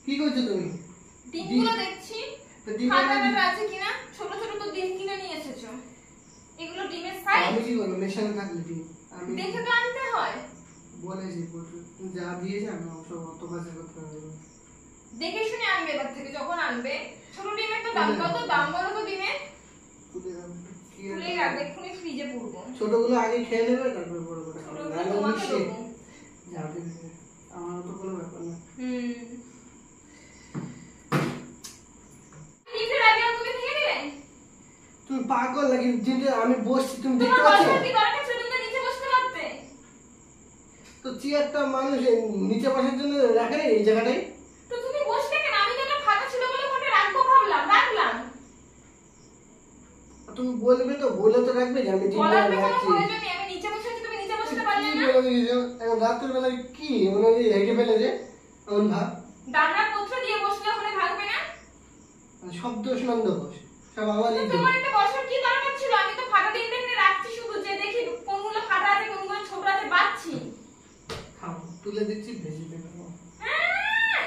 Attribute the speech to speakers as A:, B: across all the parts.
A: কি করছো তুমি?
B: ডিমগুলো দেখছি খাতাটা আছে কিনা। ছোট ছোট তো ডিম কিনে নিয়ে এসেছো, এগুলো ডিমের সাইজ।
A: আমি কি করব মেশানো থাকলে ডিম আমি
B: দেখে তো আনতে হয়।
A: বলেছি যা দিয়েছে আমি অত কাজ করতে পারবো না।
B: দেখে শুনে আনবে এবার থেকে যখন আনবে। ছোট ডিমের তো দাম কত? দাম বলো তো ডিমের। তুলে রাখ, এক্ষুনি ফ্রিজে পুরবো।
A: ছোটগুলো আগে খেয়ে নেবে তারপর বড় বড় খাবে।
B: ছোটগুলো তোমাকে দেবো।
A: যাবে আমার তো কোনো ব্যাপার না।
B: নিচে রাখলে তুমি ভেঙে দিবে।
A: তুমি পাগল নাকি? যেটা আমি বসছি তুমি দেখতে
B: তোমার
A: পাচ্ছ?
B: বসার কি দরকার ছিল? তুমি নিচে বসতে পারতে।
A: তো চেয়ারটা মানুষ নিচে বসার জন্য রাখে না এই জায়গাটায়।
B: তো তুমি বসলে কেন? আমি তো একটা ফাঁকা ছিল বলে ওখানে রাখবো ভাবলাম, রাখলাম।
A: তুমি বলবে তো, বলে তো রাখবে যে আমি
B: বলার কোনো প্রয়োজন নেই। আমি নিচে বসে আছি, তুমি নিচে বসতে পারলে না।
A: এখন রাতের বেলায় কি মনে হয় হেঁটে ফেলেছে এমন ভাব।
B: দামড়া পত্র দিয়ে বসলে ওখানে ভাগবে না।
A: শব্দ শোনান্দ বস সব আমারই।
B: তোমার একটা বসার কি দরকার ছিল? আমি তো ফাটা ডিম দেখে রাখছি শুধু, যে দেখি কোনগুলো ফাটা আছে কোনগুলো ছোট আছে বাচ্ছি।
A: খাও তুলে দিচ্ছি ভেজে দেবো।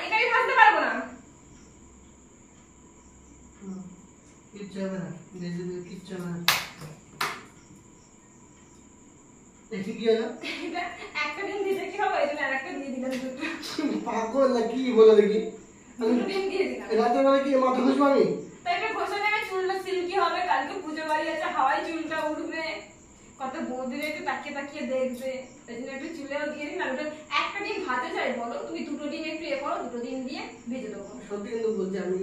B: এটাই ভাজতে পারবো না।
A: কিচ্ছু হবে না, ভেজে দেবো, কিচ্ছু হবে না। দেখি কি হলো?
B: একটা ডিম দিতে কি হবে? এই জন্য আরেকটা দিয়ে দিলাম।
A: পাগল না কি বলে দেখি?
B: দুটো ডিম দিয়ে দিলাম।
A: রাতের বেলা কি মাথা ঘুষবো আমি?
B: তাই এটা ঘষে নেবে, চুলটা সিল্কি হবে। কালকে পুজো বাড়ি আছে, হাওয়ায় চুলটা উড়বে। কত বৌদিরা একটু তাকিয়ে তাকিয়ে দেখবে। এই জন্য একটু চুলেও দিয়ে দিন। আর একটা ডিম ভাজা যায় বলো? তুমি দুটো ডিম একটু এ করো, দুটো ডিম দিয়ে ভেজে দেবো।
A: সত্যি কিন্তু বলছি আমি,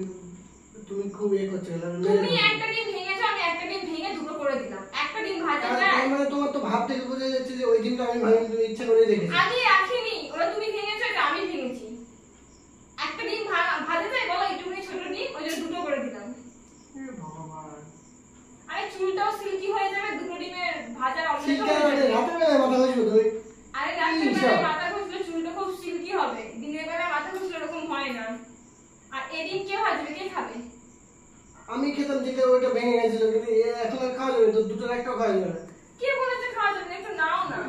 A: তুমি খুব এ করছো।
B: তুমি একটা ডিম ভেঙেছো, আমি একটা ডিম ভেঙে দুটো করে দিলাম। একটা ডিম ভাজা যায়।
A: মানে তোমার তো ভাব থেকে বোঝা যাচ্ছে যে ওই দিনটা আমি ভাঙিনি, তুমি ইচ্ছা করে রেখেছো।
B: আমি রাখিনি, ওরা তুমি ভেঙেছো, এটা আমি ভেঙেছি। একটা ডিম ভাজা যায় বলো? এইটুকুনি ছোট ডিম, ওই জন্য দুটো করে দিলাম।
A: ভগবান,
B: আরে চুলটাও সিল্কি হয়ে যাবে, দুটো ডিমের ভাজার অমলেট
A: ঠিক আছে।
B: হয়ে যাবে।
A: রাতের বেলায় মাথা ঘুষবো তুমি?
B: আরে রাতের বেলায় মাথা ঘষলে চুলটা খুব সিল্কি হবে, দিনের বেলায় মাথা ঘষলে এরকম হয় না। আর এদিন কে ভাজবে, কে খাবে?
A: আমি খেতাম যেটা ওইটা ভেঙে গেছিল, কিন্তু এখন আর খাওয়া যাবে তো, দুটোর একটাও খাওয়া যাবে না।
B: কে বলেছে খাওয়া যাবে না? একটু নাও না,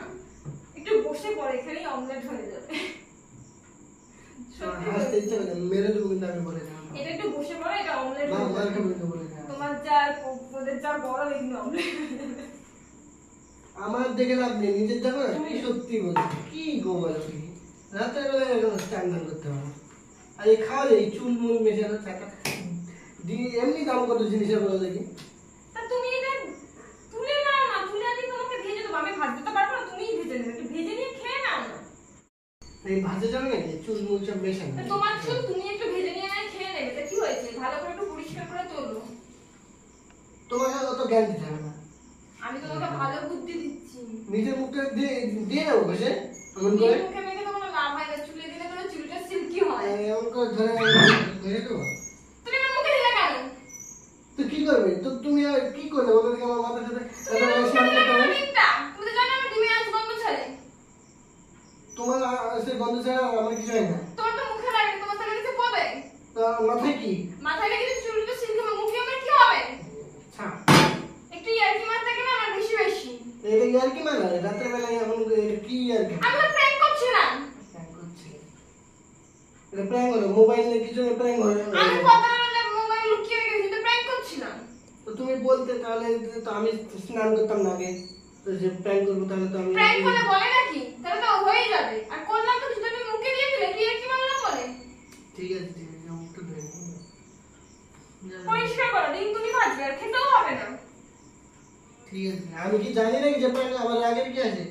B: একটু বসে পড়ে, এখানেই অমলেট হয়ে যাবে। সত্যি
A: হাসতে ইচ্ছা করে মেরে দেবো, কিন্তু আমি বলে দিলাম
B: এটা একটু বসে পড়ে, এটা অমলেট
A: না,
B: হয়ে
A: মার
B: যাবে।
A: খাবো কিন্তু বলে দিলাম।
B: তোমার যা ওদের যা বড় এগুলো অমলেট।
A: আমার দেখে লাভ নেই, নিজের দেখো না। তুমি সত্যি বলছো কি গো বলো তুমি? রাতের বেলায় এরকম স্ট্যান্ডার্ড করতে হবে। আর এই খাওয়া যায় চুল মুল মেশানো টাকা দিয়ে এমনি দাম কত জিনিসের বলো দেখি?
B: তা তুমি এটা তুলে নাও না, তুলে আমি তোমাকে ভেজে দেবো। আমি ভাজতে তো পারবো না, তুমিই ভেজে নেবে। একটু ভেজে নিয়ে খেয়ে নাও না।
A: এই ভাজা যাবে নাকি চুল মুল সব মেশানো?
B: তা তোমার চুল তুমি একটু ভেজে নিয়ে না খেয়ে নেবে। তা কি হয়েছে? ভালো করে একটু পরিষ্কার করে তোলো।
A: তোমাকে অত জ্ঞান দিতে হবে না।
B: আমি তোমাকে ভালো বুদ্ধি দিচ্ছি।
A: নিজের মুখটা দিয়ে দিয়ে দেবো বসে এমন করে।
B: মুখে মেখে তো কোনো লাভ হয় না, চুলে দিলে কোনো চুলটা সিল্কি হয়।
A: এমন করে ধরে ধরে দেবো।
B: তুমি আমার মুখে দিলে কেন?
A: তো কি করবে? তো তুমি আর কি করলে বলো দেখি? আমার মাথার সাথে
B: তুমি আমার মুখে দিলে কেন ডিমটা? তুমি তো জানো আমার ডিমে আজ গন্ধ ছাড়ে।
A: তোমার সে গন্ধ ছাড়া আমার কিছু হয় না।
B: তোমার তো মুখে লাগে, তোমার তাহলে কিছু পাবে?
A: মাথায় কি?
B: মাথায় লেগে চুলটা সিল্কি হবে, মুখে আমার কি হবে?
A: ছাড়।
B: একটু ইয়ার্কি মারতে গেলে আমার বেশি বেশি।
A: এটা ইয়ার কি মানে? রাতের বেলায় এমন এটা কি ইয়ার কি?
B: আমি তো প্র্যাঙ্ক করছিলাম।
A: প্র্যাঙ্ক করছি? এটা প্র্যাঙ্ক হলো? মোবাইলে কিছু প্র্যাঙ্ক হলো?
B: আমি কথাটা মোবাইল লুকিয়ে রেখেছি, তো প্র্যাঙ্ক করছিলাম।
A: তো তুমি বলতে তাহলে তো আমি স্নান করতাম না আগে। তো যে প্র্যাঙ্ক করবো তাহলে তো আমি
B: প্র্যাঙ্ক হলে বলে নাকি? তাহলে তো হয়ে যাবে। আর করলাম তো কিছু, তুমি মুখে দিয়ে দিলে কি আর কি মানলাম বলে?
A: ঠিক আছে ঠিক আছে, মুখটা ধুয়ে নেবো।
B: পরিষ্কার করো, ডিম তুমি ভাজবে, আর খেতেও হবে না।
A: ঠিক আছে, আমি কি জানি নাকি যে প্র্যাঙ্ক আমার আগের কি আছে?